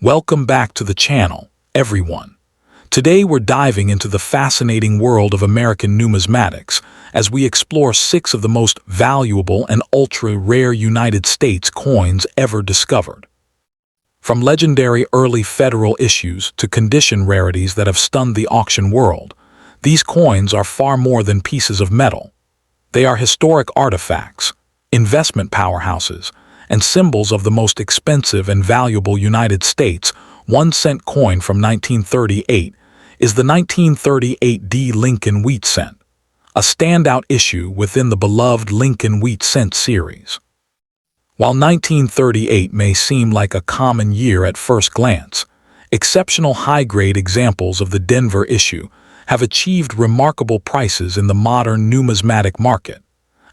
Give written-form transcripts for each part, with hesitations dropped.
Welcome back to the channel, everyone. Today we're diving into the fascinating world of American numismatics as we explore 6 of the most valuable and ultra-rare United States coins ever discovered. From legendary early federal issues to condition rarities that have stunned the auction world, these coins are far more than pieces of metal. They are historic artifacts, investment powerhouses, and symbols of the most expensive and valuable United States. 1-cent coin from 1938 is the 1938 D Lincoln Wheat Cent, a standout issue within the beloved Lincoln Wheat Cent series. While 1938 may seem like a common year at first glance, exceptional high-grade examples of the Denver issue have achieved remarkable prices in the modern numismatic market,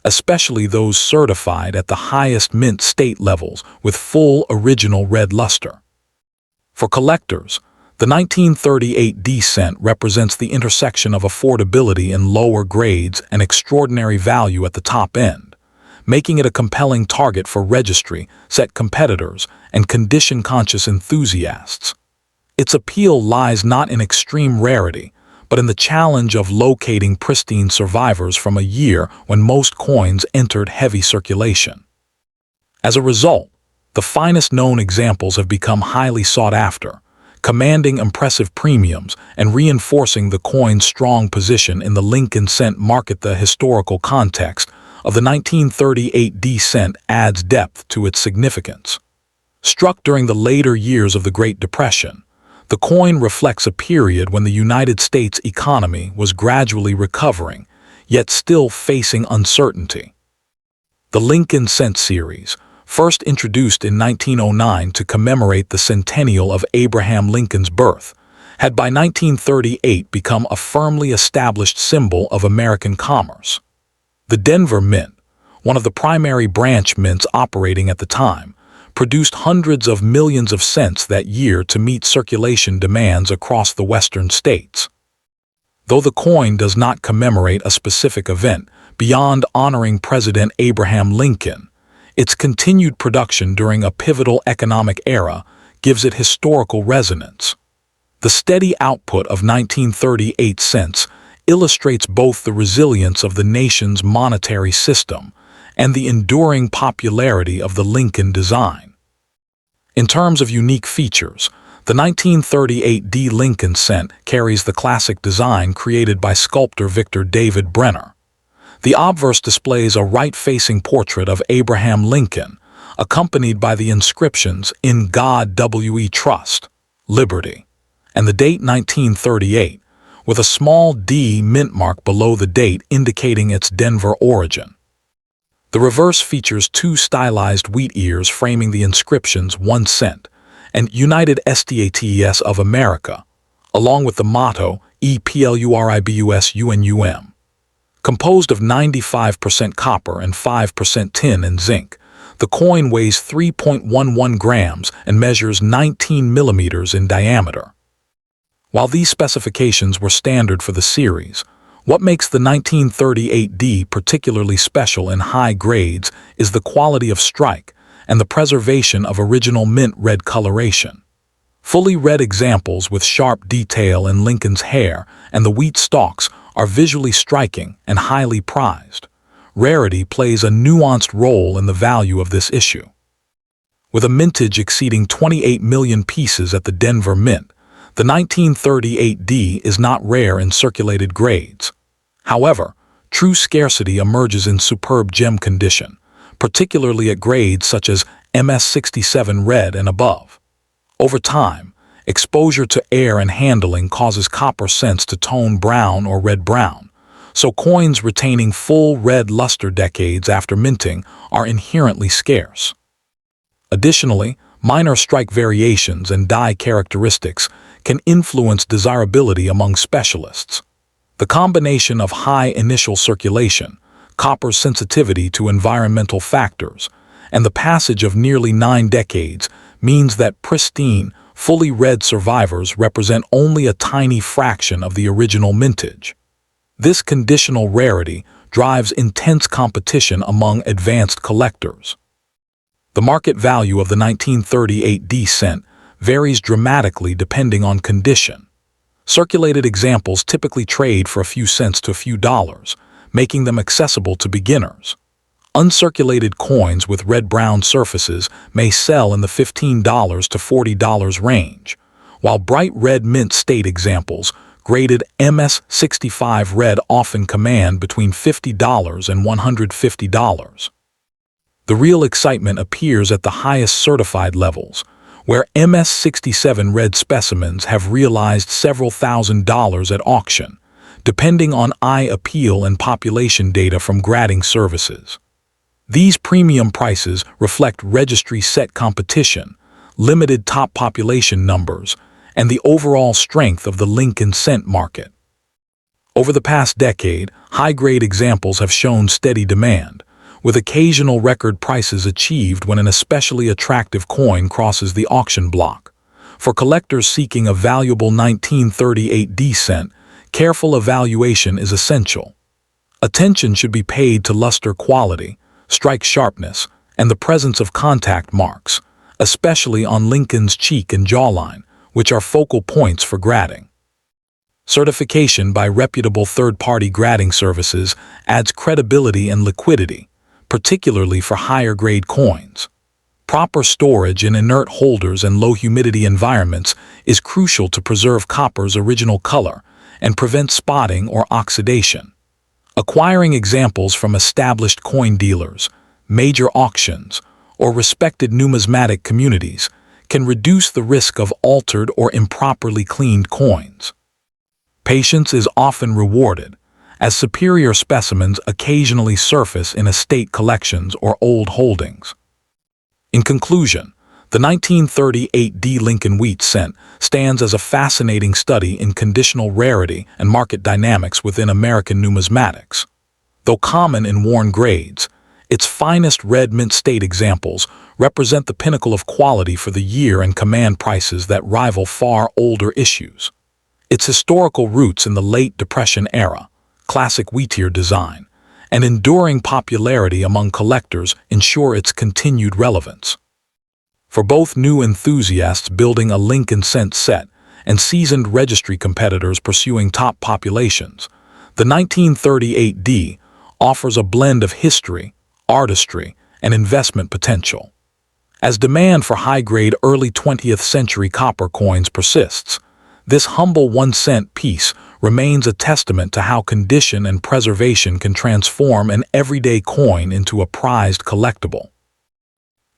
especially those certified at the highest mint state levels with full original red luster. For collectors, the 1938 D cent represents the intersection of affordability in lower grades and extraordinary value at the top end, making it a compelling target for registry set competitors and condition-conscious enthusiasts. Its appeal lies not in extreme rarity, but in the challenge of locating pristine survivors from a year when most coins entered heavy circulation. As a result, the finest known examples have become highly sought after, commanding impressive premiums and reinforcing the coin's strong position in the Lincoln cent market. The historical context of the 1938 D cent adds depth to its significance. Struck during the later years of the Great Depression, the coin reflects a period when the United States economy was gradually recovering, yet still facing uncertainty. The Lincoln Cent series, first introduced in 1909 to commemorate the centennial of Abraham Lincoln's birth, had by 1938 become a firmly established symbol of American commerce. The Denver Mint, one of the primary branch mints operating at the time, produced hundreds of millions of cents that year to meet circulation demands across the western states. Though the coin does not commemorate a specific event beyond honoring President Abraham Lincoln, its continued production during a pivotal economic era gives it historical resonance. The steady output of 1938 cents illustrates both the resilience of the nation's monetary system and the enduring popularity of the Lincoln design. In terms of unique features, the 1938 D Lincoln cent carries the classic design created by sculptor Victor David Brenner. The obverse displays a right-facing portrait of Abraham Lincoln, accompanied by the inscriptions "In God We Trust, Liberty," and the date 1938, with a small D mint mark below the date indicating its Denver origin. The reverse features 2 stylized wheat ears framing the inscriptions 1 cent and United States of America, along with the motto EPLURIBUSUNUM. Composed of 95% copper and 5% tin and zinc, the coin weighs 3.11 grams and measures 19 millimeters in diameter. While these specifications were standard for the series, what makes the 1938 D particularly special in high grades is the quality of strike and the preservation of original mint red coloration. Fully red examples with sharp detail in Lincoln's hair and the wheat stalks are visually striking and highly prized. Rarity plays a nuanced role in the value of this issue. With a mintage exceeding 28 million pieces at the Denver Mint, the 1938 D is not rare in circulated grades. However, true scarcity emerges in superb gem condition, particularly at grades such as MS67 red and above. Over time, exposure to air and handling causes copper cents to tone brown or red-brown, so coins retaining full red luster decades after minting are inherently scarce. Additionally, minor strike variations and die characteristics can influence desirability among specialists. The combination of high initial circulation, copper's sensitivity to environmental factors, and the passage of nearly 9 decades means that pristine, fully red survivors represent only a tiny fraction of the original mintage. This conditional rarity drives intense competition among advanced collectors. The market value of the 1938 D cent varies dramatically depending on condition. Circulated examples typically trade for a few cents to a few dollars, making them accessible to beginners. Uncirculated coins with red-brown surfaces may sell in the $15 to $40 range, while bright red mint state examples, graded MS-65 red, often command between $50 and $150. The real excitement appears at the highest certified levels, where MS-67 red specimens have realized several $1,000s at auction, depending on eye appeal and population data from grading services. These premium prices reflect registry-set competition, limited top population numbers, and the overall strength of the Lincoln cent market. Over the past decade, high-grade examples have shown steady demand, with occasional record prices achieved when an especially attractive coin crosses the auction block. For collectors seeking a valuable 1938 D cent, careful evaluation is essential. Attention should be paid to luster quality, strike sharpness, and the presence of contact marks, especially on Lincoln's cheek and jawline, which are focal points for grading. Certification by reputable third-party grading services adds credibility and liquidity, particularly for higher-grade coins. Proper storage in inert holders and low-humidity environments is crucial to preserve copper's original color and prevent spotting or oxidation. Acquiring examples from established coin dealers, major auctions, or respected numismatic communities can reduce the risk of altered or improperly cleaned coins. Patience is often rewarded, as superior specimens occasionally surface in estate collections or old holdings. In conclusion, the 1938 D Lincoln wheat cent stands as a fascinating study in conditional rarity and market dynamics within American numismatics. Though common in worn grades, its finest red mint state examples represent the pinnacle of quality for the year and command prices that rival far older issues. Its historical roots in the late Depression era, classic wheatier design, and enduring popularity among collectors ensure its continued relevance. For both new enthusiasts building a Lincoln cent set and seasoned registry competitors pursuing top populations, the 1938 D offers a blend of history, artistry, and investment potential. As demand for high-grade early 20th century copper coins persists, this humble 1-cent piece remains a testament to how condition and preservation can transform an everyday coin into a prized collectible.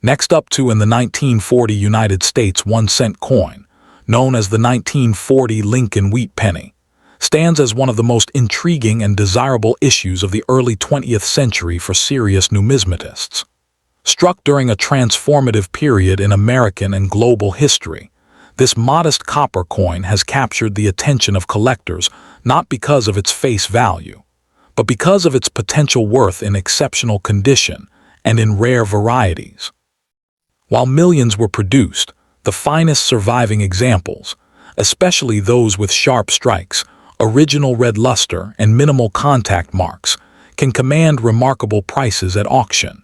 Next up in the 1940 United States 1-cent coin, known as the 1940 Lincoln wheat penny, stands as one of the most intriguing and desirable issues of the early 20th century for serious numismatists. Struck during a transformative period in American and global history, this modest copper coin has captured the attention of collectors not because of its face value, but because of its potential worth in exceptional condition and in rare varieties. While millions were produced, the finest surviving examples, especially those with sharp strikes, original red luster, and minimal contact marks, can command remarkable prices at auction.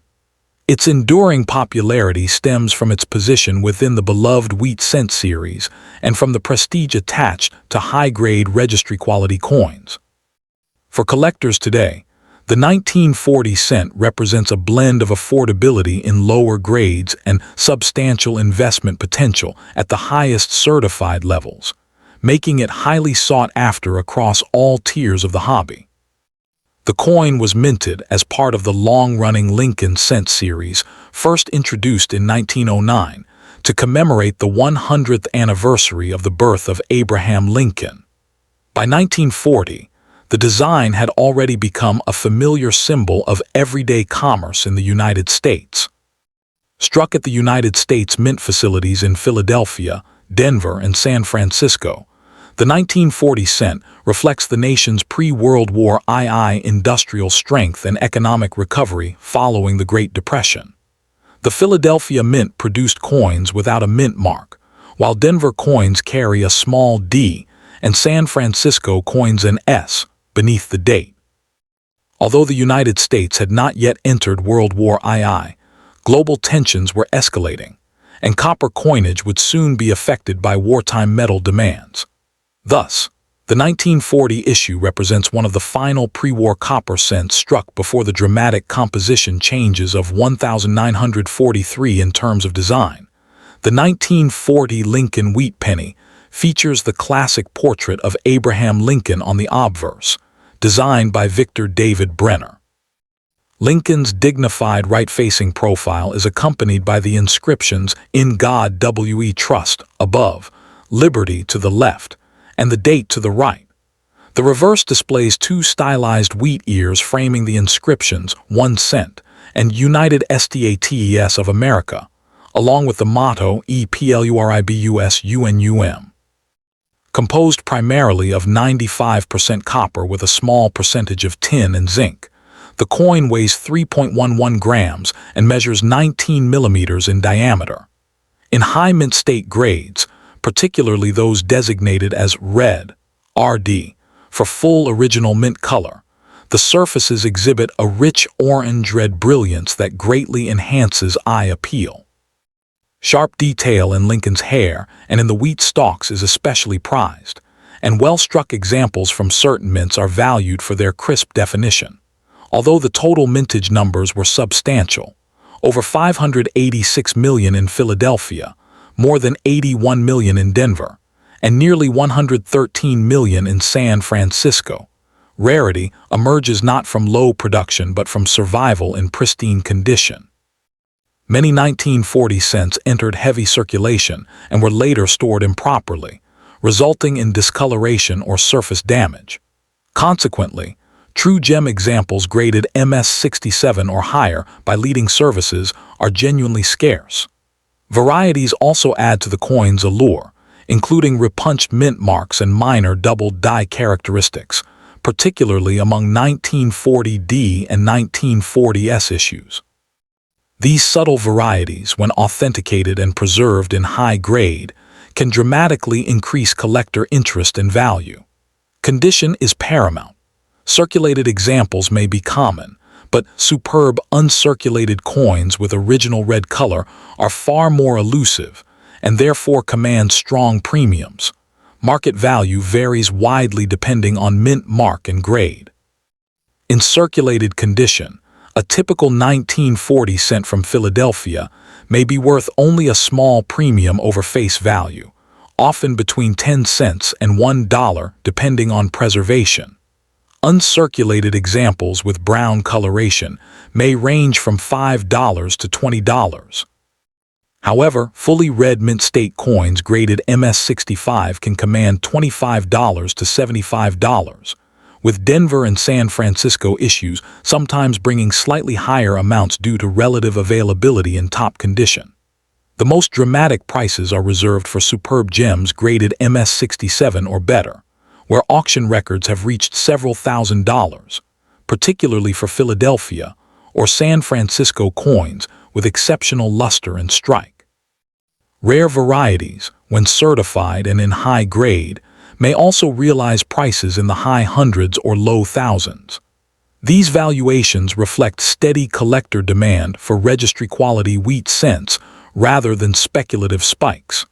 Its enduring popularity stems from its position within the beloved wheat cent series and from the prestige attached to high-grade registry-quality coins. For collectors today, the 1940 cent represents a blend of affordability in lower grades and substantial investment potential at the highest certified levels, making it highly sought after across all tiers of the hobby. The coin was minted as part of the long-running Lincoln cent series, first introduced in 1909 to commemorate the 100th anniversary of the birth of Abraham Lincoln. By 1940, the design had already become a familiar symbol of everyday commerce in the United States. Struck at the United States Mint facilities in Philadelphia, Denver, and San Francisco, the 1940 cent reflects the nation's pre-World War II industrial strength and economic recovery following the Great Depression. The Philadelphia Mint produced coins without a mint mark, while Denver coins carry a small D and San Francisco coins an S beneath the date. Although the United States had not yet entered World War II, global tensions were escalating, and copper coinage would soon be affected by wartime metal demands. Thus, the 1940 issue represents one of the final pre-war copper cents struck before the dramatic composition changes of 1943 in terms of design. The 1940 Lincoln wheat penny features the classic portrait of Abraham Lincoln on the obverse, designed by Victor David Brenner. Lincoln's dignified right-facing profile is accompanied by the inscriptions "In God We Trust" above, "Liberty" to the left, and the date to the right. The reverse displays two stylized wheat ears framing the inscriptions 1 cent and United States of America, along with the motto EPLURIBUS UNUM. Composed primarily of 95% copper with a small percentage of tin and zinc, the coin weighs 3.11 grams and measures 19 millimeters in diameter. In high mint state grades, particularly those designated as red, RD, for full original mint color, the surfaces exhibit a rich orange-red brilliance that greatly enhances eye appeal. Sharp detail in Lincoln's hair and in the wheat stalks is especially prized, and well-struck examples from certain mints are valued for their crisp definition. Although the total mintage numbers were substantial, over 586 million in Philadelphia, more than 81 million in Denver, and nearly 113 million in San Francisco, rarity emerges not from low production but from survival in pristine condition. Many 1940 cents entered heavy circulation and were later stored improperly, resulting in discoloration or surface damage. Consequently, true gem examples graded MS-67 or higher by leading services are genuinely scarce. Varieties also add to the coin's allure, including repunched mint marks and minor doubled die characteristics, particularly among 1940D and 1940S issues. These subtle varieties, when authenticated and preserved in high grade, can dramatically increase collector interest and value. Condition is paramount. Circulated examples may be common, but superb uncirculated coins with original red color are far more elusive and therefore command strong premiums. Market value varies widely depending on mint mark and grade. In circulated condition, a typical 1940 cent from Philadelphia may be worth only a small premium over face value, often between 10 cents and $1 depending on preservation. Uncirculated examples with brown coloration may range from $5 to $20. However, fully red mint state coins graded MS-65 can command $25 to $75, with Denver and San Francisco issues sometimes bringing slightly higher amounts due to relative availability in top condition. The most dramatic prices are reserved for superb gems graded MS-67 or better, where auction records have reached several $1,000s, particularly for Philadelphia or San Francisco coins with exceptional luster and strike. Rare varieties, when certified and in high grade, may also realize prices in the high hundreds or low thousands. These valuations reflect steady collector demand for registry-quality wheat cents rather than speculative spikes.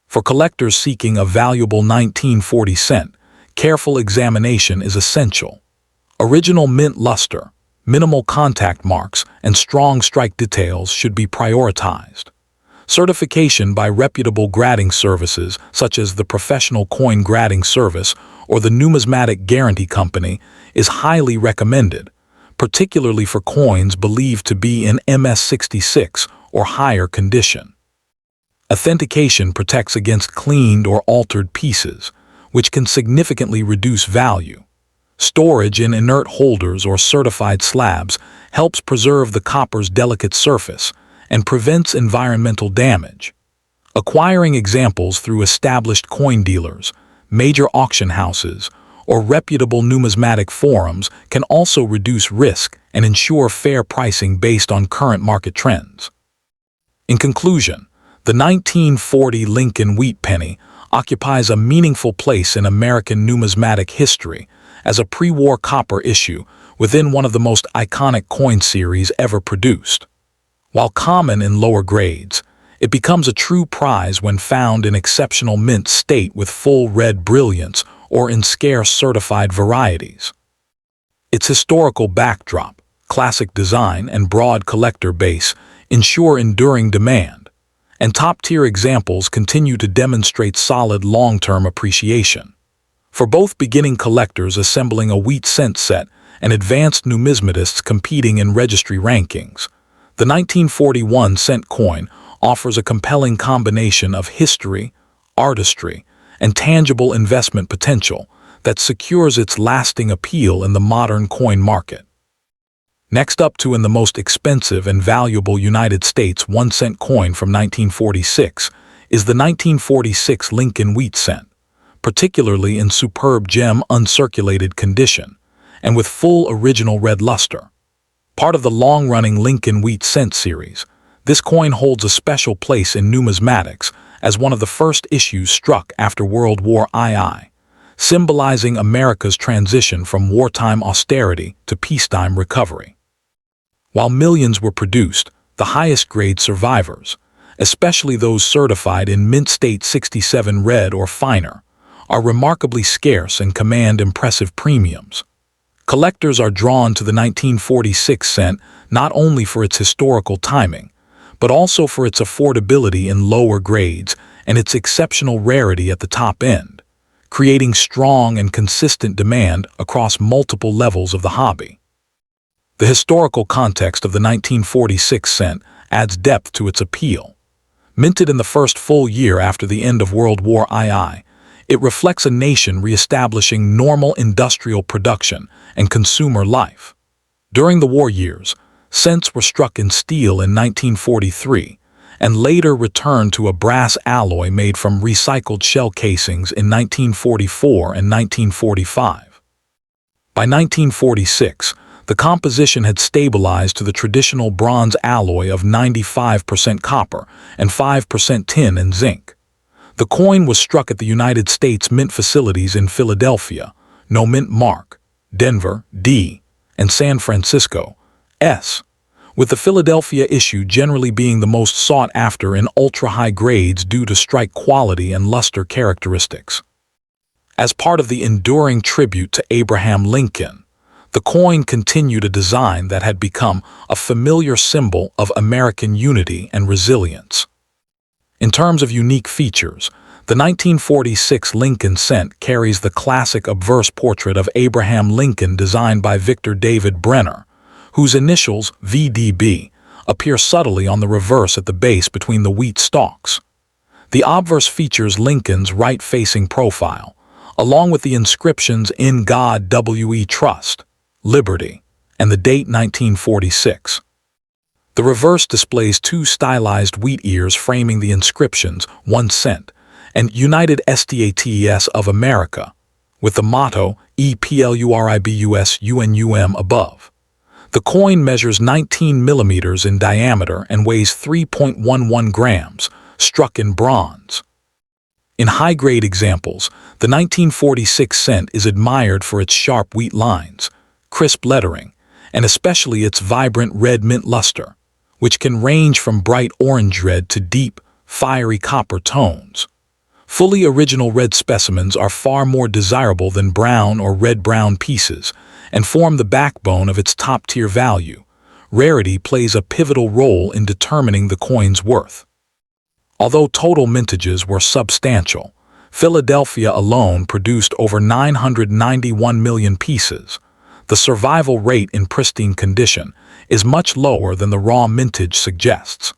For collectors seeking a valuable 1940 cent, careful examination is essential. Original mint luster, minimal contact marks, and strong strike details should be prioritized. Certification by reputable grading services such as the Professional Coin Grading Service or the Numismatic Guarantee Company is highly recommended, particularly for coins believed to be in MS-66 or higher condition. Authentication protects against cleaned or altered pieces, which can significantly reduce value. Storage in inert holders or certified slabs helps preserve the copper's delicate surface and prevents environmental damage. Acquiring examples through established coin dealers, major auction houses, or reputable numismatic forums can also reduce risk and ensure fair pricing based on current market trends. In conclusion, the 1940 Lincoln wheat penny occupies a meaningful place in American numismatic history as a pre-war copper issue within one of the most iconic coin series ever produced. While common in lower grades, It becomes a true prize when found in exceptional mint state with full red brilliance or in scarce certified varieties. Its historical backdrop, classic design, and broad collector base ensure enduring demand, and top-tier examples continue to demonstrate solid long-term appreciation. For both beginning collectors assembling a wheat cent set and advanced numismatists competing in registry rankings, the 1941 cent coin offers a compelling combination of history, artistry, and tangible investment potential that secures its lasting appeal in the modern coin market. Next up in the most expensive and valuable United States 1 cent coin from 1946 is the 1946 Lincoln wheat cent, particularly in superb gem uncirculated condition and with full original red luster. Part of the long-running Lincoln wheat cent series, this coin holds a special place in numismatics as one of the first issues struck after World War II, symbolizing America's transition from wartime austerity to peacetime recovery. While millions were produced, the highest-grade survivors, especially those certified in mint state 67 red or finer, are remarkably scarce and command impressive premiums. Collectors are drawn to the 1946 cent not only for its historical timing, but also for its affordability in lower grades and its exceptional rarity at the top end, creating strong and consistent demand across multiple levels of the hobby. The historical context of the 1946 cent adds depth to its appeal. Minted in the first full year after the end of World War II, it reflects a nation reestablishing normal industrial production and consumer life. During the war years, cents were struck in steel in 1943 and later returned to a brass alloy made from recycled shell casings in 1944 and 1945. By 1946, the composition had stabilized to the traditional bronze alloy of 95% copper and 5% tin and zinc. The coin was struck at the United States Mint facilities in Philadelphia, No Mint Mark, Denver, D, and San Francisco, S, with the Philadelphia issue generally being the most sought after in ultra-high grades due to strike quality and luster characteristics. As part of the enduring tribute to Abraham Lincoln, the coin continued a design that had become a familiar symbol of American unity and resilience. In terms of unique features, the 1946 Lincoln cent carries the classic obverse portrait of Abraham Lincoln designed by Victor David Brenner, whose initials, VDB, appear subtly on the reverse at the base between the wheat stalks. The obverse features Lincoln's right-facing profile, along with the inscriptions "In God We Trust," "Liberty," and the date 1946. The reverse displays two stylized wheat ears framing the inscriptions 1 cent and United States of America, with the motto EPLURIBUS UNUM above. The coin measures 19 millimeters in diameter and weighs 3.11 grams, struck in bronze. In high-grade examples, the 1946 cent is admired for its sharp wheat lines, crisp lettering, and especially its vibrant red mint luster, which can range from bright orange red to deep, fiery copper tones. Fully original red specimens are far more desirable than brown or red-brown pieces and form the backbone of its top-tier value. Rarity plays a pivotal role in determining the coin's worth. Although total mintages were substantial, Philadelphia alone produced over 991 million pieces. The survival rate in pristine condition is much lower than the raw mintage suggests.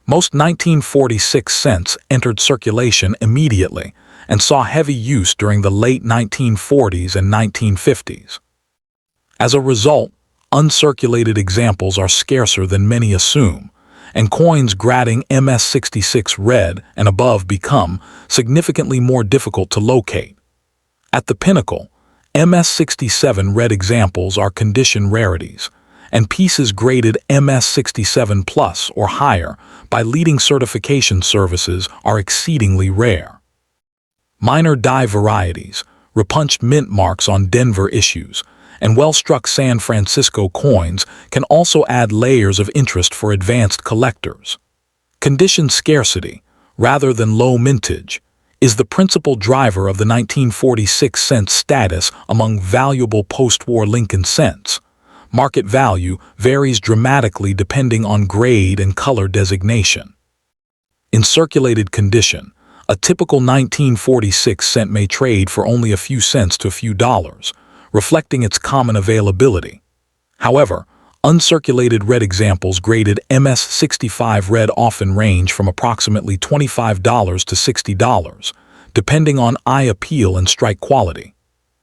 Most 1946 cents entered circulation immediately and saw heavy use during the late 1940s and 1950s. As a result, uncirculated examples are scarcer than many assume, and coins grading MS66 red and above become significantly more difficult to locate. At the pinnacle, MS67 red examples are condition rarities, and pieces graded MS67 plus or higher by leading certification services are exceedingly rare. Minor die varieties, repunched mint marks on Denver issues, and well-struck San Francisco coins can also add layers of interest for advanced collectors. Condition scarcity, rather than low mintage, is the principal driver of the 1946 cent status among valuable post-war Lincoln cents. Market value varies dramatically depending on grade and color designation. In circulated condition, a typical 1946 cent may trade for only a few cents to a few dollars, reflecting its common availability. However, uncirculated red examples graded MS-65 red often range from approximately $25 to $60, depending on eye appeal and strike quality.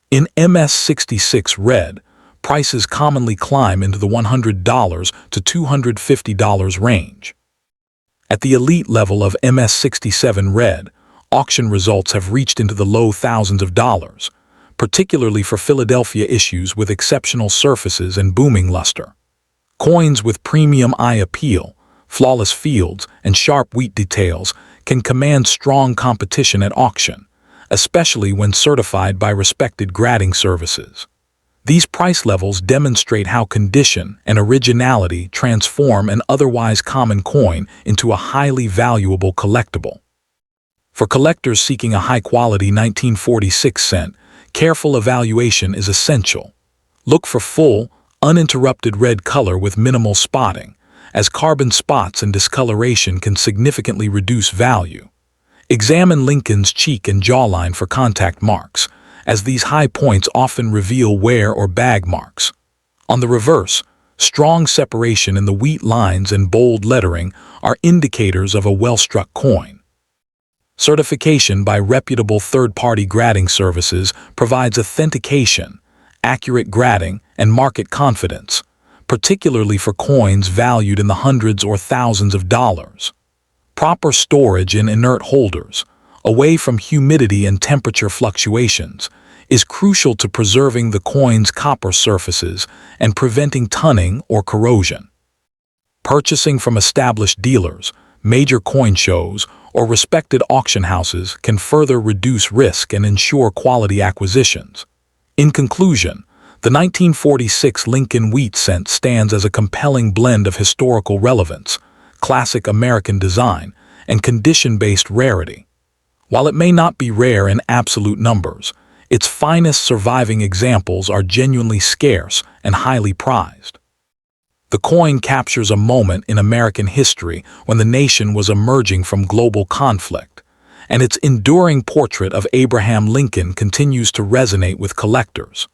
In MS-66 red, prices commonly climb into the $100 to $250 range. At the elite level of MS-67 red, auction results have reached into the low thousands of dollars, particularly for Philadelphia issues with exceptional surfaces and booming luster. Coins with premium eye appeal, flawless fields, and sharp wheat details can command strong competition at auction, especially when certified by respected grading services. These price levels demonstrate how condition and originality transform an otherwise common coin into a highly valuable collectible. For collectors seeking a high-quality 1946 cent, careful evaluation is essential. Look for full, uninterrupted red color with minimal spotting, as carbon spots and discoloration can significantly reduce value. Examine Lincoln's cheek and jawline for contact marks, as these high points often reveal wear or bag marks. On the reverse, strong separation in the wheat lines and bold lettering are indicators of a well-struck coin. Certification by reputable third-party grading services provides authentication, accurate grading, and market confidence, particularly for coins valued in the hundreds or thousands of dollars. Proper storage in inert holders, away from humidity and temperature fluctuations, is crucial to preserving the coin's copper surfaces and preventing tunning or corrosion. Purchasing from established dealers, major coin shows, or respected auction houses can further reduce risk and ensure quality acquisitions. In conclusion, the 1946 Lincoln wheat cent stands as a compelling blend of historical relevance, classic American design, and condition-based rarity. While it may not be rare in absolute numbers, its finest surviving examples are genuinely scarce and highly prized. The coin captures a moment in American history when the nation was emerging from global conflict, and its enduring portrait of Abraham Lincoln continues to resonate with collectors.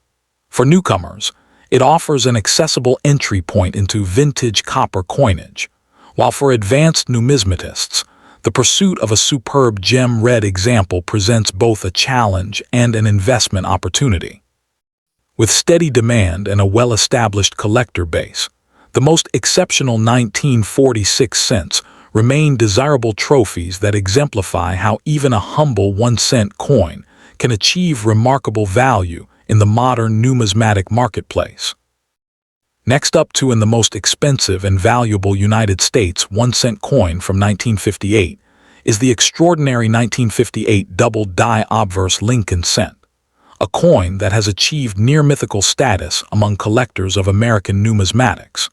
For newcomers, it offers an accessible entry point into vintage copper coinage, while for advanced numismatists, the pursuit of a superb gem red example presents both a challenge and an investment opportunity. With steady demand and a well-established collector base, the most exceptional 1946 cents remain desirable trophies that exemplify how even a humble 1-cent coin can achieve remarkable value in the modern numismatic marketplace. Next up in the most expensive and valuable United States 1-cent coin from 1958 is the extraordinary 1958 double-die obverse Lincoln cent, a coin that has achieved near-mythical status among collectors of American numismatics.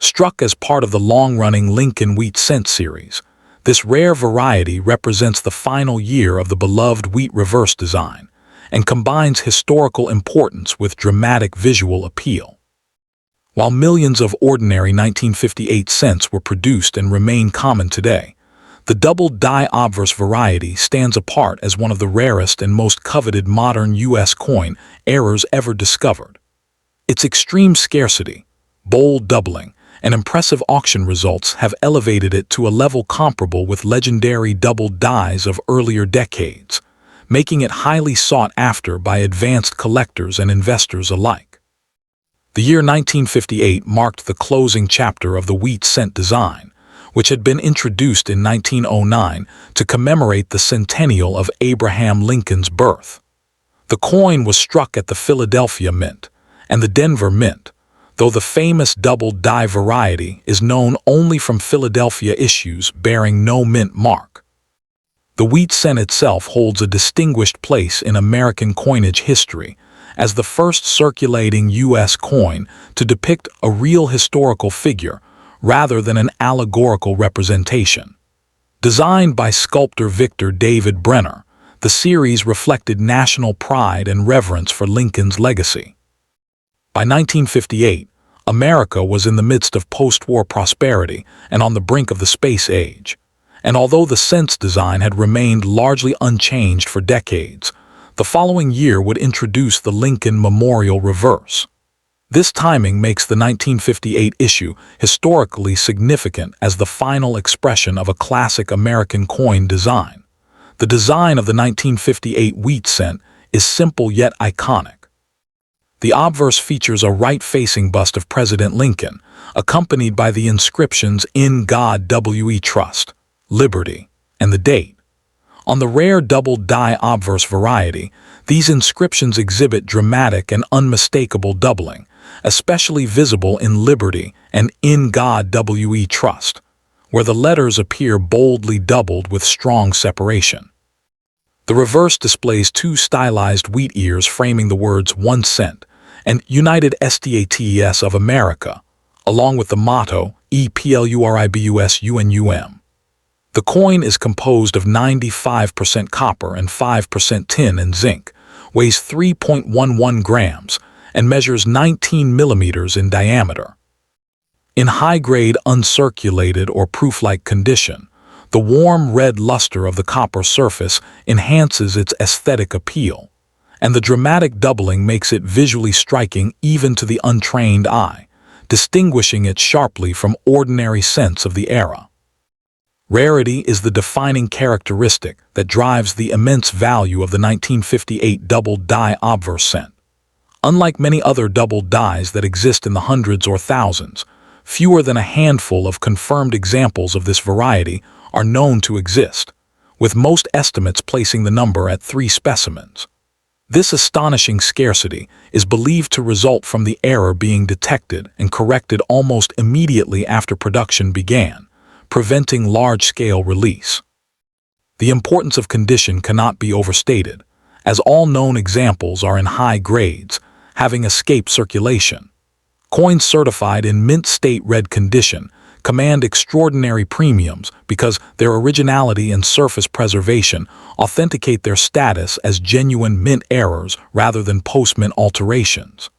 Struck as part of the long-running Lincoln wheat cent series, this rare variety represents the final year of the beloved wheat reverse design and combines historical importance with dramatic visual appeal. While millions of ordinary 1958 cents were produced and remain common today, the double-die obverse variety stands apart as one of the rarest and most coveted modern U.S. coin errors ever discovered. Its extreme scarcity, bold doubling, and impressive auction results have elevated it to a level comparable with legendary double dies of earlier decades, making it highly sought after by advanced collectors and investors alike. The year 1958 marked the closing chapter of the wheat cent design, which had been introduced in 1909 to commemorate the centennial of Abraham Lincoln's birth. The coin was struck at the Philadelphia Mint and the Denver Mint, though the famous double-die variety is known only from Philadelphia issues bearing no mint mark. The wheat cent itself holds a distinguished place in American coinage history as the first circulating U.S. coin to depict a real historical figure rather than an allegorical representation. Designed by sculptor Victor David Brenner, the series reflected national pride and reverence for Lincoln's legacy. By 1958, America was in the midst of post-war prosperity and on the brink of the space age. And although the Cents design had remained largely unchanged for decades, the following year would introduce the Lincoln Memorial Reverse. This timing makes the 1958 issue historically significant as the final expression of a classic American coin design. The design of the 1958 wheat cent is simple yet iconic. The obverse features a right-facing bust of President Lincoln, accompanied by the inscriptions "In God We Trust," "Liberty," and the date. On the rare double-die obverse variety, these inscriptions exhibit dramatic and unmistakable doubling, especially visible in "Liberty" and "In God We Trust," where the letters appear boldly doubled with strong separation. The reverse displays two stylized wheat ears framing the words "1 cent" and "United States of America," along with the motto "EPLURIBUS UNUM." The coin is composed of 95% copper and 5% tin and zinc, weighs 3.11 grams, and measures 19 millimeters in diameter. In high-grade uncirculated or proof-like condition, the warm red luster of the copper surface enhances its aesthetic appeal, and the dramatic doubling makes it visually striking even to the untrained eye, distinguishing it sharply from ordinary cents of the era. Rarity is the defining characteristic that drives the immense value of the 1958 double-die obverse cent. Unlike many other double dies that exist in the hundreds or thousands, fewer than a handful of confirmed examples of this variety are known to exist, with most estimates placing the number at 3 specimens. This astonishing scarcity is believed to result from the error being detected and corrected almost immediately after production began, preventing large-scale release. The importance of condition cannot be overstated, as all known examples are in high grades, having escaped circulation. Coins certified in mint state red condition command extraordinary premiums because their originality and surface preservation authenticate their status as genuine mint errors rather than post-mint alterations.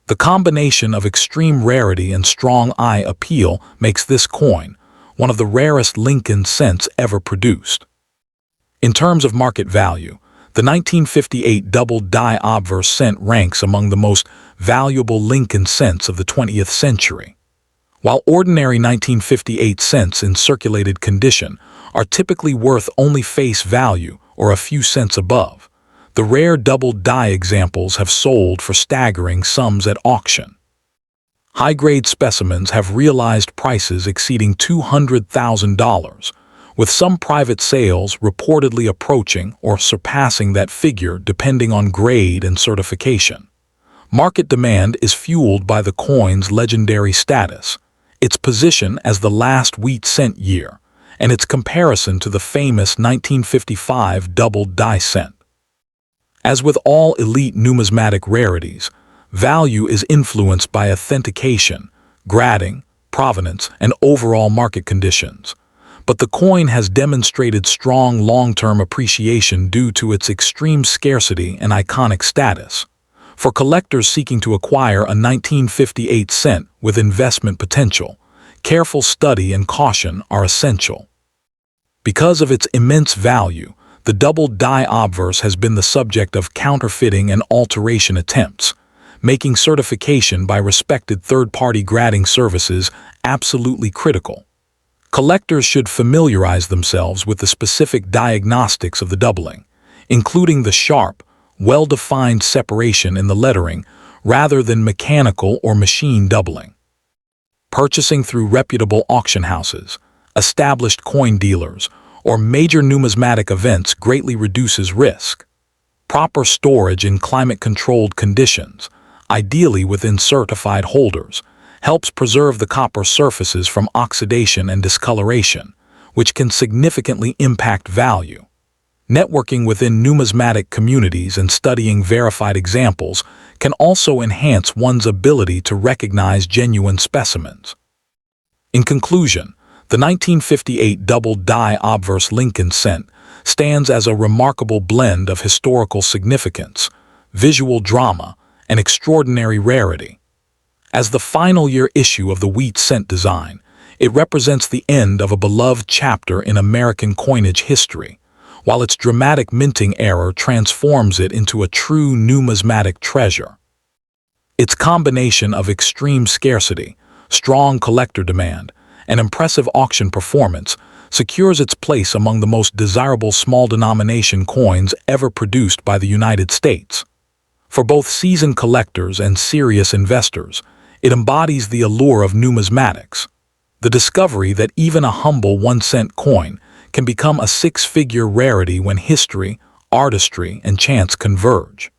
The combination of extreme rarity and strong eye appeal makes this coin one of the rarest Lincoln cents ever produced. In terms of market value, the 1958 double-die obverse cent ranks among the most valuable Lincoln cents of the 20th century. While ordinary 1958 cents in circulated condition are typically worth only face value or a few cents above, the rare double-die examples have sold for staggering sums at auction. High-grade specimens have realized prices exceeding $200,000, with some private sales reportedly approaching or surpassing that figure depending on grade and certification. Market demand is fueled by the coin's legendary status, its position as the last wheat cent year, and its comparison to the famous 1955 double-die cent. As with all elite numismatic rarities, value is influenced by authentication, grading, provenance, and overall market conditions. But the coin has demonstrated strong long-term appreciation due to its extreme scarcity and iconic status. For collectors seeking to acquire a 1958 cent with investment potential, careful study and caution are essential. Because of its immense value, the double-die obverse has been the subject of counterfeiting and alteration attempts, making certification by respected third-party grading services absolutely critical. Collectors should familiarize themselves with the specific diagnostics of the doubling, including the sharp, well-defined separation in the lettering rather than mechanical or machine doubling. Purchasing through reputable auction houses, established coin dealers, or major numismatic events greatly reduces risk. Proper storage in climate-controlled conditions, ideally within certified holders, helps preserve the copper surfaces from oxidation and discoloration, which can significantly impact value. Networking within numismatic communities and studying verified examples can also enhance one's ability to recognize genuine specimens. In conclusion, The 1958 double-die obverse Lincoln cent stands as a remarkable blend of historical significance, visual drama, and extraordinary rarity. As the final year issue of the wheat cent design, it represents the end of a beloved chapter in American coinage history, while its dramatic minting era transforms it into a true numismatic treasure. Its combination of extreme scarcity, strong collector demand, and impressive auction performance secures its place among the most desirable small-denomination coins ever produced by the United States. For both seasoned collectors and serious investors, it embodies the allure of numismatics, the discovery that even a humble 1-cent coin can become a six-figure rarity when history, artistry, and chance converge.